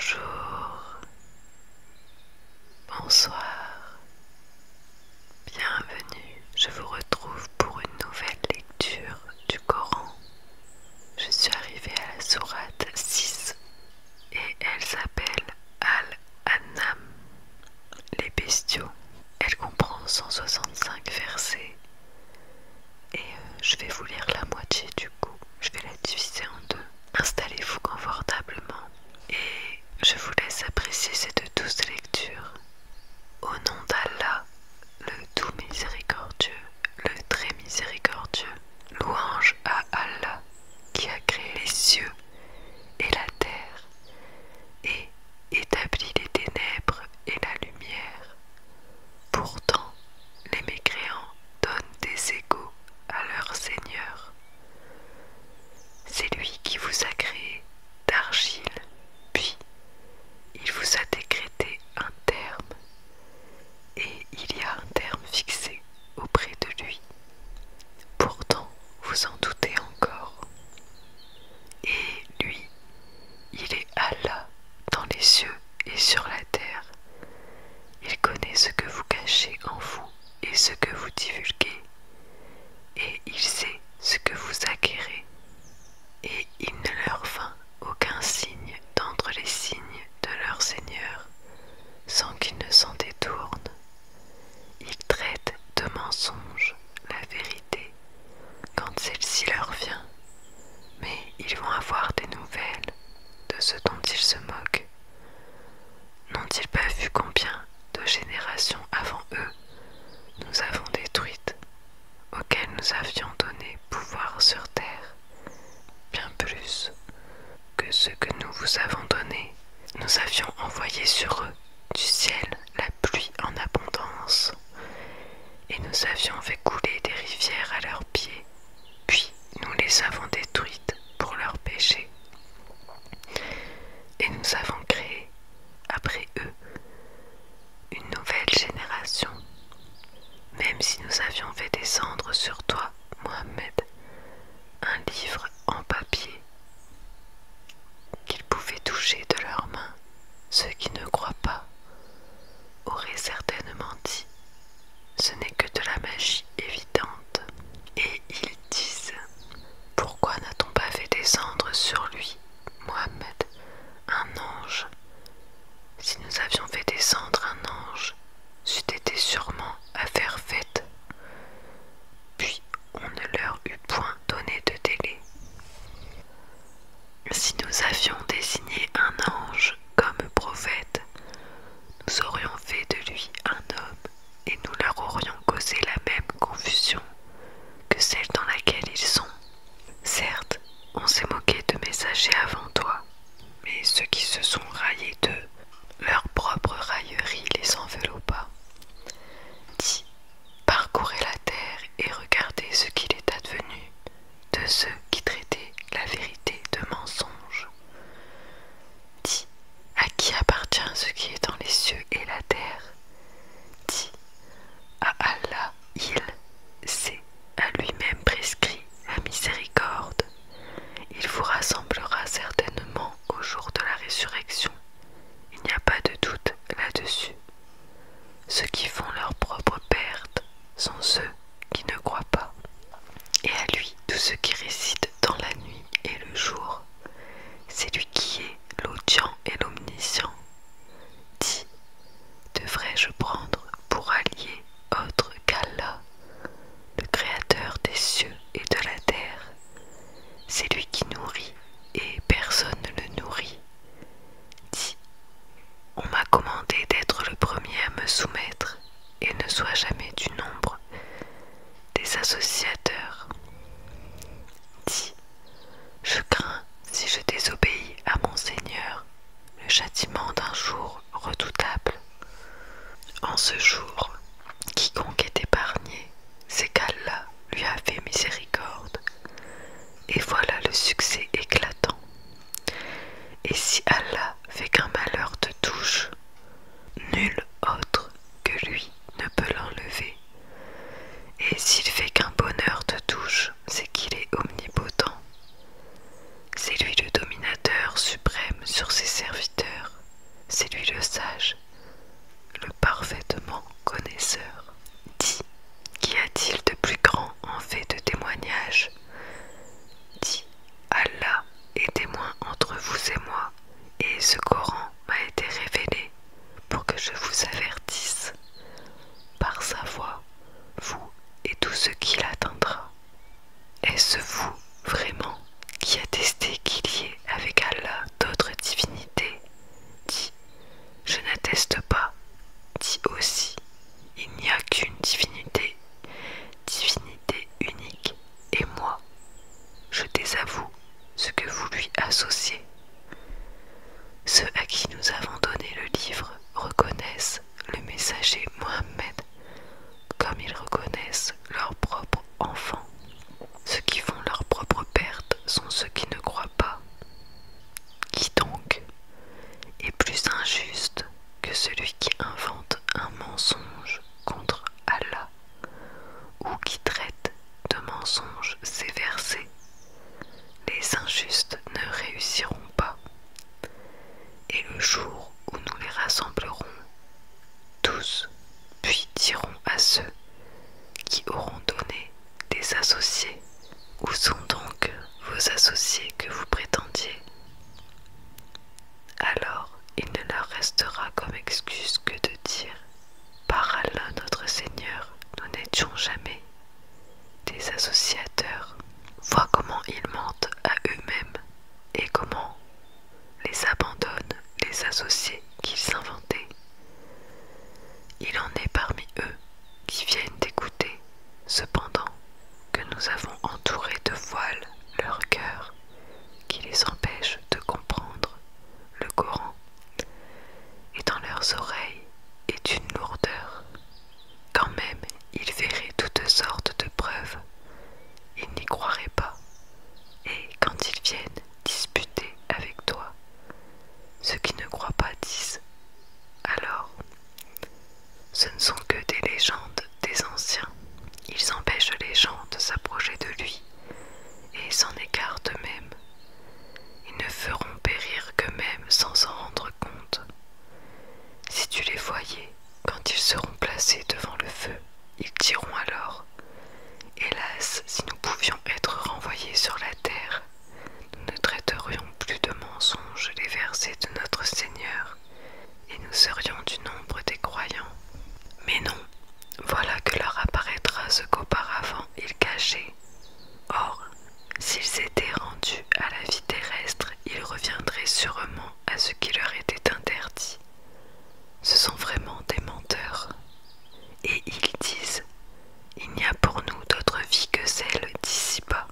Bonjour, bonsoir, bienvenue. Je vous retrouve pour une nouvelle lecture du Coran. Je suis arrivée à la sourate 6 et elle s'appelle Al-An'am, les bestiaux. Elle comprend 165 versets et je vais vous lire la moitié du coup. Je vais la diviser en deux. Installez-vous confortablement et je vous laisse apprécier cette douce lecture. Au nom d'Allah, le doux miséricordieux, le très miséricordieux, louange à Allah qui a créé les cieux et la terre et établi les ténèbres et la lumière. Pourtant, les mécréants donnent des égaux à leur Seigneur. C'est lui qui vous a créé d'argile, puis il vous a décrété un terme, et il y a un terme fixé auprès de lui. Pourtant, vous en doutez encore. Et lui, il est Allah dans les cieux et sur la terre. Il connaît ce que vous cachez en vous et ce que vous divulguez, et il sait ce que vous acquérez. Et il ne leur vint aucun signe d'entre les signes de leur Seigneur, sans qu'ils ne s'en détournent. Ils traitent de mensonge la vérité quand celle-ci leur vient, mais ils vont avoir des nouvelles de ce dont ils se moquent. N'ont-ils pas vu combien de générations avant eux nous avons détruites, auxquelles nous avions donné pouvoir sur terre, bien plus que ce que nous vous avons donné. Nous avions envoyé sur eux du ciel la pluie en abondance, et nous avions fait couler des rivières à leurs pieds, puis nous les avons détruites pour leurs péchés. Et nous avons créé, après eux, une nouvelle génération, même si nous avions fait descendre sur toi, Mohammed, un livre en papier qu'ils pouvaient toucher de leurs mains. Ceux qui ne croient pas auraient certainement dit: ce n'est que de la magie évidente. Et ils disent: pourquoi n'a-t-on pas fait descendre sur lui, Mohammed, un ange? Si nous avions fait descendre un ange, c'eût été sûrement affaire faite. Puis on ne leur eût point donné de délai. Si nous avions désigné un ange comme prophète, nous aurions fait de lui un homme, et nous leur aurions causé la même confusion que celle dans laquelle ils sont. Certes, on s'est moqué de messagers avant toi, mais ceux qui se sont raillés d'eux, leur propre raillerie les enveloppa. Dis, parcourez la terre et regardez ce qu'il est advenu de ceux qui traitaient la vérité de mensonge. Dis, à qui appartient ce qui est dans les cieux et la terre? Dis, à Allah, il s'est à lui-même prescrit la miséricorde. Il vous rassemblera certainement au jour de la résurrection. Il n'y a pas de doute là-dessus. Ceux qui font leur propre perte sont ceux qui ne croient pas. Et à lui, tous ceux qui résident dans la nuit et le jour, c'est lui qui est l'audient et l'omniscient. Dis, devrais-je prendre pour allié autre qu'Allah, le créateur des cieux et de la terre? C'est lui qui nourrit et personne ne le nourrit. Dis, on m'a commandé d'être le premier à me soumettre, et ne sois jamais du nombre des associateurs. Dis, je crains, si je désobéis à mon Seigneur, le châtiment d'un jour redoutable. En ce jour, quiconque est épargné, c'est qu'Allah lui a fait miséricorde, et voilà le succès éclatant. Et si Allah fait qu'un malheur te touche, nul autre que lui ne peut l'enlever. Et s'il fait qu'un bonheur te touche, c'est qu'il est omnipotent. C'est lui le dominateur suprême sur ses serviteurs. sage, le parfaitement connaisseur. Dis, qu'y a-t-il de plus grand en fait de témoignage? Dis, Allah est témoin entre vous et moi, et ce Coran m'a été révélé pour que je vous avertisse par sa voix, vous et tout ce qui l'atteindra. Est-ce vous, vraiment, qui attestez qu'il y ait avec Allah d'autres divinités? Dis, je n'atteste pas. Dis aussi, il n'y a qu'une divinité, divinité unique, et moi, je désavoue ce que vous lui associez. Ceux à qui nous avons donné le livre reconnaissent le messager Mohammed comme ils reconnaissent leur propre enfant. Ceux qui font leur propre perte sont ceux qui ne croient pas. Qui donc est plus injuste que celui qui invente un mensonge contre Allah ou qui traite de mensonge ses versets? Les injustes ne réussiront pas. Et le jour où nous les rassemblerons tous, puis dirons à ceux qui auront donné des associés: où sont donc vos associés que vous prétendiez? Alors il ne leur restera comme excuse que de dire: par Allah notre Seigneur, nous n'étions jamais des associateurs. Vois comment ils mentent à eux-mêmes et comment les abandonnent les associés qu'ils inventaient. Il en est parmi eux qui viennent d'écouter, cependant que nous avons entouré de voiles leur cœur, qui les empêche de comprendre le Coran, et dans leurs oreilles est une lourdeur. Quand même ils verraient toutes sortes de preuves, ils n'y croiraient pas, et quand ils viennent disputer avec toi, ceux qui ne croient pas disent: alors, ce ne sont que des légendes des anciens. Ils empêchent les gens de s'approcher de lui et s'en écartent eux-mêmes. Ils ne feront périr qu'eux-mêmes sans s'en rendre compte. Si tu les voyais, quand ils seront placés devant le feu, ils diront alors: hélas, si nous pouvions être renvoyés sur la terre, nous ne traiterions plus de mensonges les versets de notre Seigneur, et nous serions du nombre des croyants. Mais non, voilà que leur apparaîtra ce qu'auparavant ils cachaient. Or, s'ils étaient rendus à la vie terrestre, ils reviendraient sûrement à ce qui leur était interdit. Ce sont vraiment des menteurs. Et ils disent: il n'y a pour nous d'autre vie que celle d'ici-bas,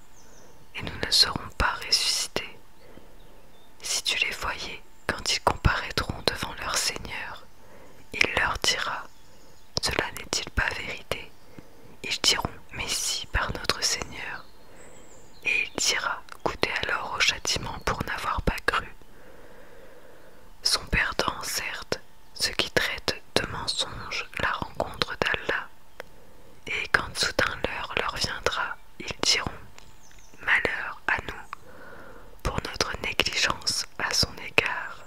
et nous ne serons pas ressuscités. Si tu les voyais quand ils comparaîtront devant leur Seigneur, il leur dira: cela n'est-il pas vérité? Ils diront: mais si, par notre Seigneur. Et il dira: goûtez alors au châtiment pour n'avoir pas cru. Sont perdants, certes, ceux qui traitent de mensonge la rencontre d'Allah, et quand soudain l'heure leur viendra, ils diront: malheur à nous pour notre négligence à son égard.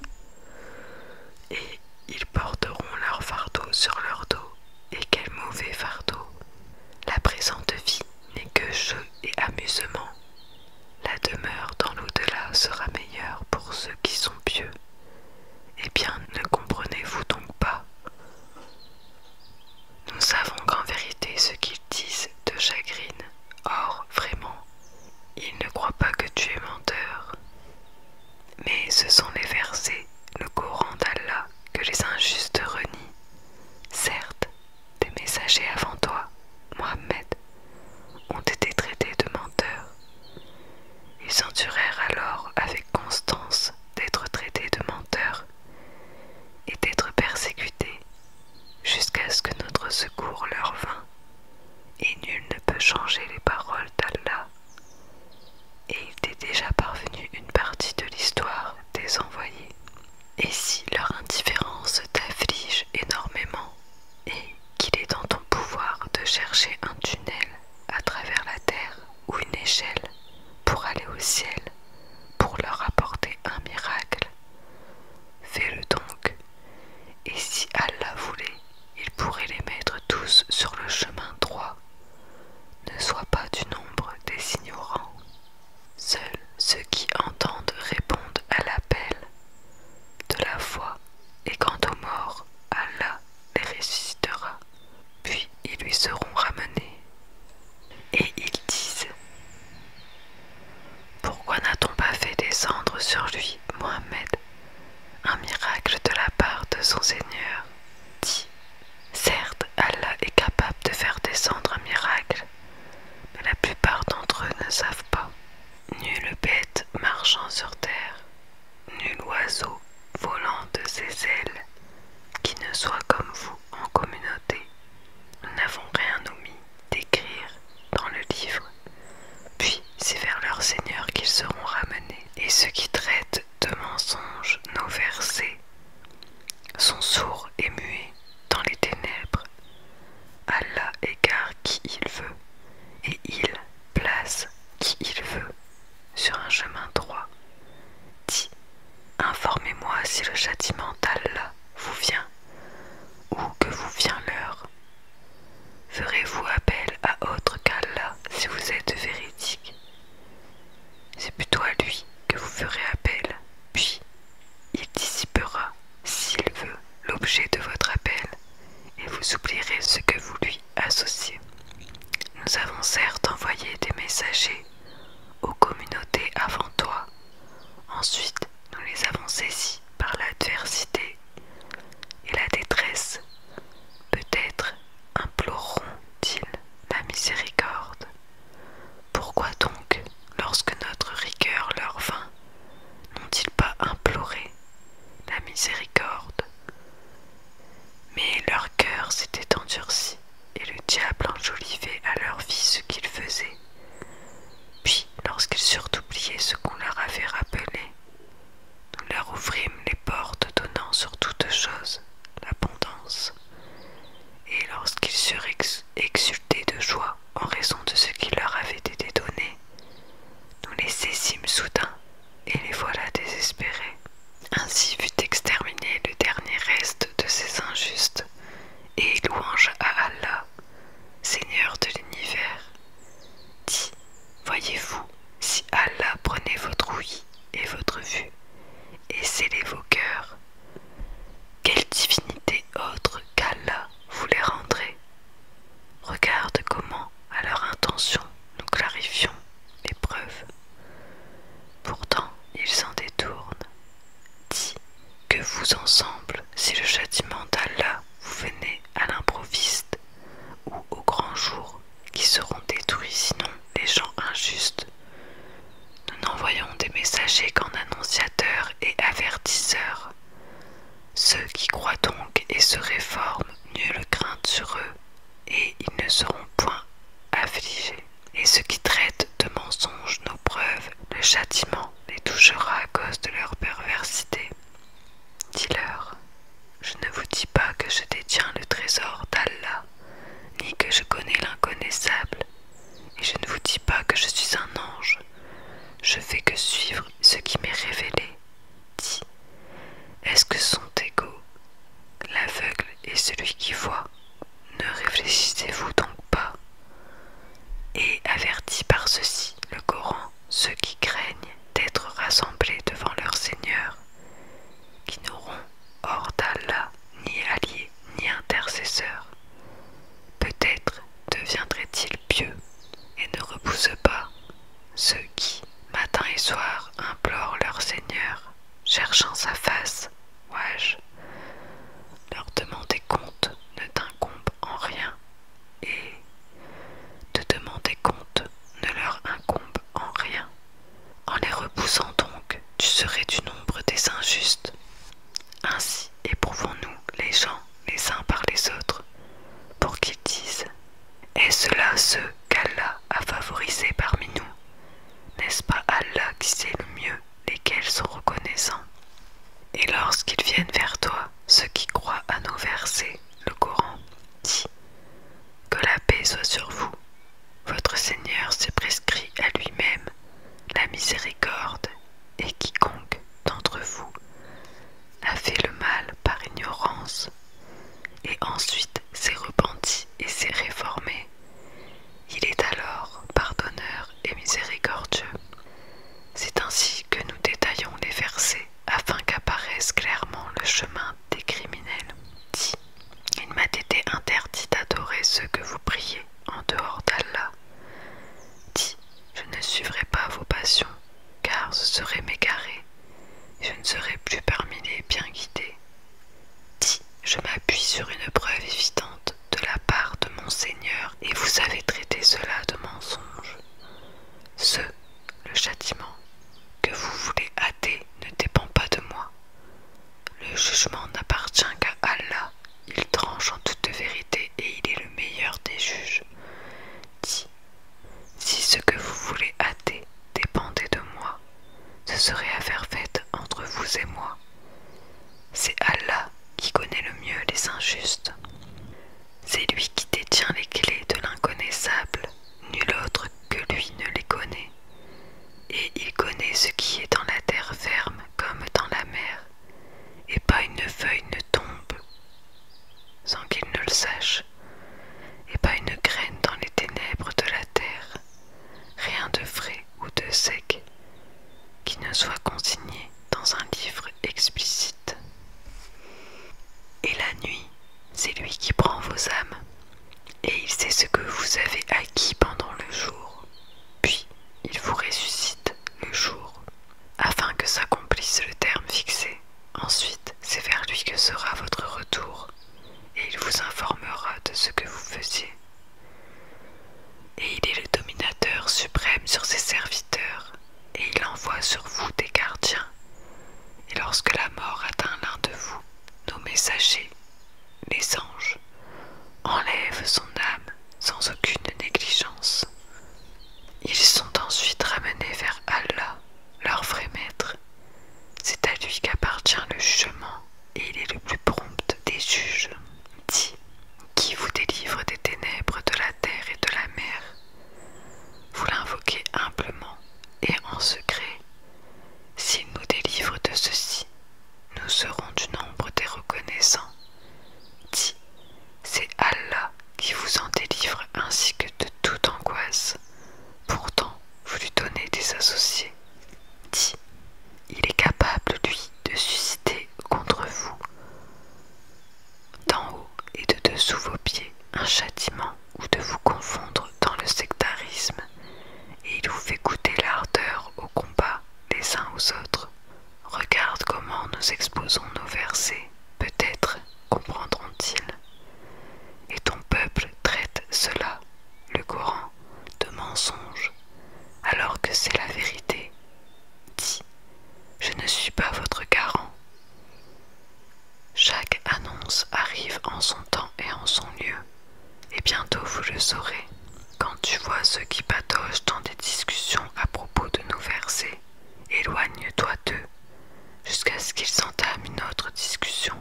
son Seigneur. Dit, certes, Allah est capable de faire descendre un miracle, mais la plupart d'entre eux ne savent pas. Nulle bête marchant sur terre, nul oiseau volant de ses ailes, qui ne soit comme vous en communauté. Nous n'avons rien omis d'écrire dans le livre. Puis c'est vers leur Seigneur qu'ils seront ramenés. Et ceux qui traitent de mensonges nos versets sont sourds et muets dans les ténèbres. Allah égare qui il veut, et il place qui il veut sur un chemin droit. Dit, informez-moi si le châtiment d'Allah vous vient, ou que vous vient l'heure. Ferez-vous appel à autre qu'Allah si vous êtes véridique? C'est plutôt à lui que vous ferez appel, puis il dissipera, s'il veut, l'objet de votre appel, et vous oublierez ce que vous lui associez. Nous avons certes envoyé des messagers aux communautés avant toi. Ensuite, nous les avons saisis par l'adversité et la détresse. Peut-être imploreront-ils la miséricorde. Pourquoi donc, lorsque notre rigueur leur vint, n'ont-ils pas imploré la miséricorde? Mais leur cœur s'était endurci, et le diable enjolivait à leur vie ce qu'ils faisaient. Puis, lorsqu'ils eurent oublié ce qu'on leur avait rappelé, nous leur ouvrîmes les portes donnant sur toute chose l'abondance. Et lorsqu'ils eurent exulté de joie en raison de ce qui leur avait été donné, nous les saisîmes soudain, et les voilà désespérés. Ainsi fut exterminé le dernier reste de ces injustes, et louange à Allah, Seigneur de l'univers. Dit, voyez-vous, si Allah prenait votre ouïe et votre vue, et scellait vos cœurs, quelle divinité autre qu'Allah vous les rendrait? Regarde comment, à leur intention, nous clarifions les preuves. Pourtant, ils s'en détournent. Dis que vous ensemble, si le châtiment d'Allah vous venait à l'improviste ou au grand jour, qui seront détruits sinon les gens injustes. Nous n'envoyons des messagers qu'en annonciateurs et avertisseurs. Ceux qui croient donc et se réforment, nulle crainte sur eux, et ils ne seront point affligés. Et ceux qui traitent de mensonges nos preuves, le châtiment les touchera à cause de leur perversité. Dis-leur, je ne vous dis pas que je détiens le trésor d'Allah, ni que je connais l'inconnaissable, et je ne vous dis pas que je suis un ange. Je fais que suivre ce qui m'est révélé. Dis, est-ce que sont égaux l'aveugle et celui qui voit? Ne réfléchissez-vous donc pas? Et avertis par ceci le Coran ceux qui craignent d'être rassemblés devant leur Seigneur, qui n'auront hors d'Allah ni alliés ni intercesseurs. Peut-être deviendraient-ils pieux et ne repoussent pas ceux qui, matin et soir, implorent leur Seigneur, cherchant sa face. Ouais-je, leur demander compte ne t'incombe en rien, et de demander compte ne leur incombe en rien. En les repoussant donc, tu serais du nombre des injustes. Ainsi éprouvons-nous les gens les uns par les autres, pour qu'ils disent, est-ce là ceux qu'Allah a favorisés parmi nous? N'est-ce pas Allah qui sait le mieux lesquels sont reconnaissants? Et lorsqu'ils viennent vers toi, ceux qui croient à nos versets, le Coran, dit, que la paix soit sur vous. Votre Seigneur s'est prescrit à lui-même la miséricorde, et quiconque d'entre vous a fait le mal par ignorance, et ensuite s'est repenti et s'est réformé, il est alors pardonneur et miséricordieux. C'est ainsi que nous détaillons les versets, afin qu'apparaisse clairement le chemin des criminels. Dis, il m'a été interdit d'adorer ceux que vous priez en dehors d'Allah. Dis, je ne suivrai pas vos passions, car ce serait m'égarer, et je ne serai plus parmi les bien guidés. Dis, jugement n'appartient qu'à Allah. Il tranche en toute vérité et il est le meilleur des juges. Dis, si ce que vous voulez hâter dépendait de moi, ce serait affaire faite entre vous et moi. C'est Allah qui connaît le mieux les injustes. C'est lui qui détient les clés de l'inconnaissable. Nul autre que lui ne les connaît. Et il connaît ce qui est dans la terre ferme comme dans la mer. Et pas une feuille ne tombe sans qu'il ne le sache. Et pas une graine dans les ténèbres de la terre. Rien de frais ou de sec qui ne soit consigné dans un livre explicite. Et la nuit, c'est lui qui prend vos âmes, et il sait ce que vous avez acquis pendant le jour. Puis, il vous ressuscite le jour, afin que s'accomplisse le terme fixé. Ensuite, c'est vers lui que sera votre retour, et il vous informera de ce que vous faisiez. Et il est le dominateur suprême sur ses serviteurs, et il envoie sur vous des gardiens. Et lorsque la mort atteint l'un de vous, nos messagers, les anges, enlèvent son âme sans aucune négligence. Ils sont ensuite ramenés vers Allah, leur vrai maître. C'est à lui qu'appartient le jugement, et il est le plus prompt des juges. Dis, qui vous délivre des ténèbres de la terre et de la mer? Vous l'invoquez humblement et en secret. S'il nous délivre de ceci, nous serons du nombre des reconnaissants. Dis, c'est Allah qui vous en délivre ainsi que de toute angoisse. Pourtant, vous lui donnez des associés. Dis, il est capable, lui, de susciter contre vous, d'en haut et de dessous vos pieds, un châtiment ou de vous confondre dans le sectarisme, et il vous fait goûter l'ardeur au combat les uns aux autres. Regarde comment nous exposons nos versets, peut-être comprendront-ils. Et ton peuple traite cela, le Coran, de mensonge, alors que c'est la vérité. Dis, je ne suis pas votre garant. Chaque annonce arrive en son temps et en son lieu, et bientôt vous le saurez. Quand tu vois ceux qui patauchent dans des discussions à propos de nos versets, éloigne-toi d'eux, jusqu'à ce qu'ils entament une autre discussion.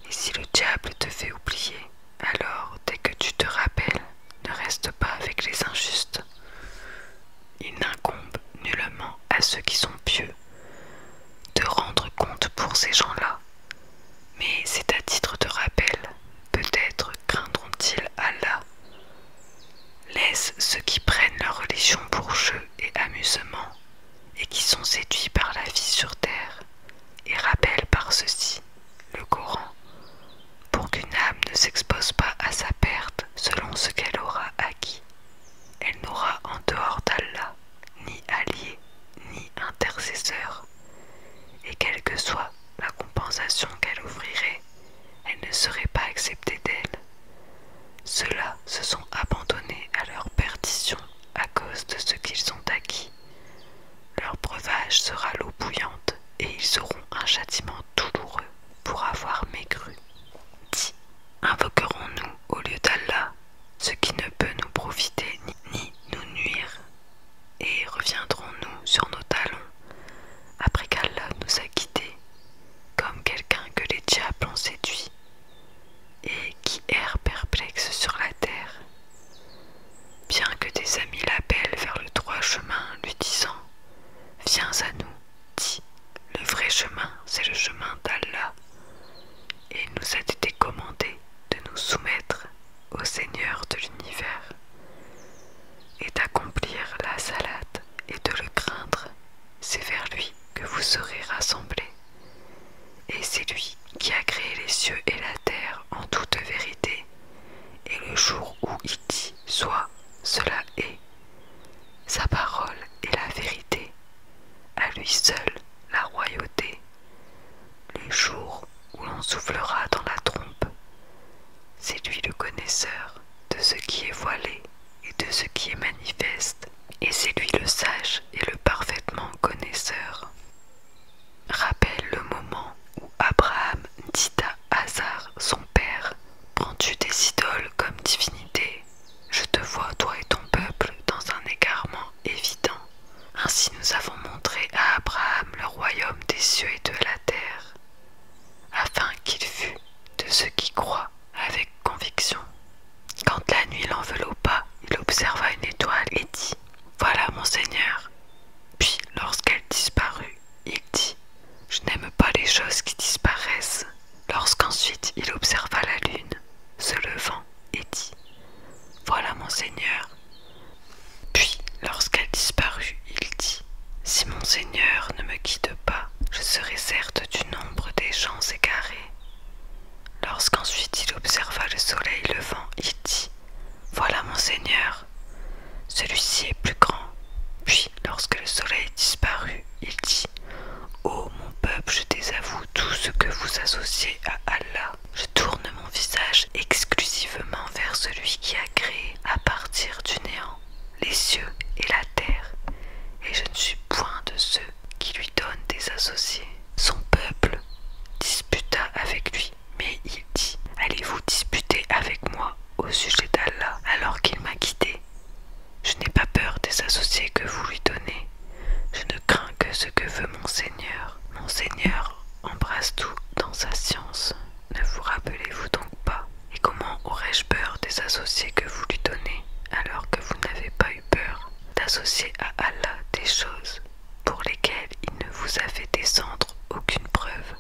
Et si le diable te fait oublier, alors dès que tu te rappelles, ne reste pas avec les injustes. Il n'incombe nullement à ceux qui sont pieux de rendre compte pour ces gens-là, mais c'est à titre de rappel, peut-être craindront-ils Allah. Laisse ceux qui prennent leur religion pour jeu et amusement, et qui sont séduits par la vie sur terre, et rappelle par ceci le Coran, pour qu'une âme ne s'expose pas à sa perte selon ce qu'elle aura acquis. Elle n'aura en dehors d'Allah ni allié, ni intercesseur, et quelle que soit la compensation qu'elle offrirait, elle ne serait pas acceptée d'elle. Ceux-là se sont abandonnés à leur perdition à cause de ce qu'ils ont acquis. Leur breuvage sera l'eau bouillante, et ils auront un châtiment douloureux pour avoir maigru. Dis, invoquerons-nous au lieu d'Allah ce qui ne peut nous profiter ni nous nuire, et reviendrons-nous sur nos talons après qu'Allah nous a quittés, comme quelqu'un que les diables ont séduit et qui erre perplexe sur la terre, bien que des amis l'appellent vers le droit chemin, lui disant « Viens à nous, dis, le vrai chemin, c'est le chemin d'Allah, et il nous a été commandé de nous soumettre au Seigneur de l'univers, et d'accomplir la salade et de le craindre, c'est vers lui que vous serez rassemblés. Et c'est lui qui a créé les cieux et la terre en toute vérité, et le jour où il dit « Soit, cela est ». Sa parole est la vérité, à lui seul la royauté. Le jour où l'on soufflera dans la trompe, c'est lui le connaisseur de ce qui est voilé et de ce qui est manifeste, et c'est lui le sage et le parfaitement connaisseur. Rappelle le moment où Abraham Je n'aime pas les choses qui disparaissent. Lorsqu'ensuite il observa la lune, se levant, et dit: Voilà mon Seigneur. Puis, lorsqu'elle disparut, il dit: Si mon Seigneur ne me quitte pas, je serai certes du nombre des gens égarés. Lorsqu'ensuite il observa le soleil levant, il dit: Voilà mon Seigneur. Celui-ci est plus grand. Puis, lorsque le soleil disparut, il dit: Ô mon peuple, je désavoue tout ce que vous associez à Allah. Je tourne mon visage exclusivement vers celui qui a créé à partir du néant les cieux et la terre, et je ne suis point de ceux qui lui donnent des associés. Son peuple disputa avec lui, mais il dit: Allez-vous disputer avec moi au sujet d'Allah alors qu'il m'a quitté? Je n'ai pas peur des associés que vous lui donnez. Je ne crains que ce que veut mon Seigneur. Mon Seigneur embrasse tout dans sa science. Ne vous rappelez-vous donc pas? Et comment aurais-je peur des associés que vous lui donnez, alors que vous n'avez pas eu peur d'associer à Allah des choses pour lesquelles il ne vous a fait descendre aucune preuve?